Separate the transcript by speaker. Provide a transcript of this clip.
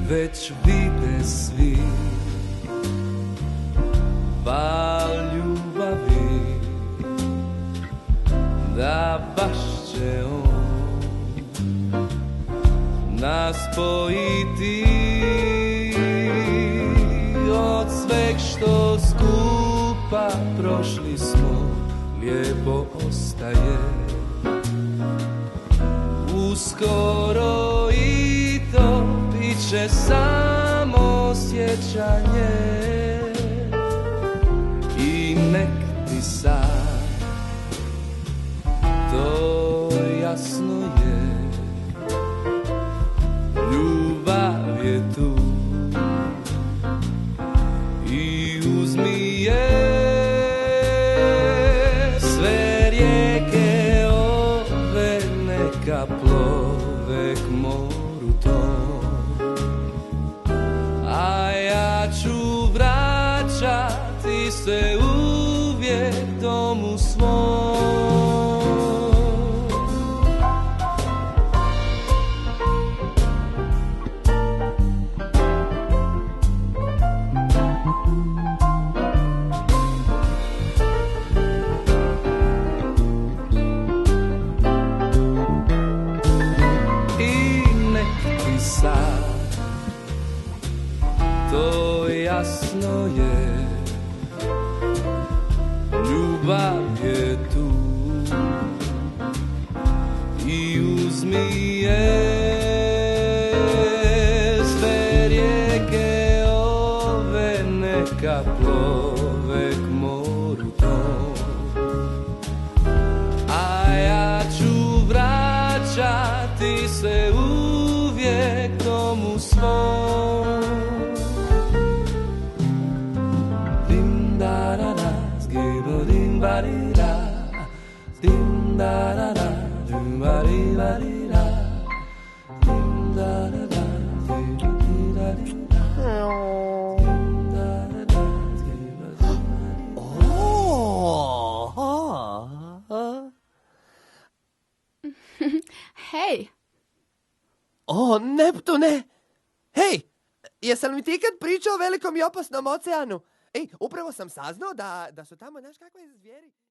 Speaker 1: Već vide svi val ljubavi, da baš će on nas spojiti. Od sveg što skupa prošli smo, lijepo ostaje. Uskoro i to biće samo sjećanje. I nek ti sad to jasno je, ljubav je tu i uzmi je. Sve rijeke ove neka plove k moru tom, a ja ću vraćati se uvijek domu svom. Sad to jasno je, ljubav je tu i uzmi je. Sve rijeke ove neka plove k moru tom, a ja ću vraćati se uvijek domu svom. Dim da da da, skibo dim ba di da, dim da da da, dim ba di da di da, dim da da da, skibo di da di da, dim da da da, skibo di da di da.
Speaker 2: Hej!
Speaker 3: O, Neptune! Hej, jesam mi ti kad pričao o velikom i opasnom oceanu? Ej, upravo sam saznao da su tamo, znaš kakve zvijeri...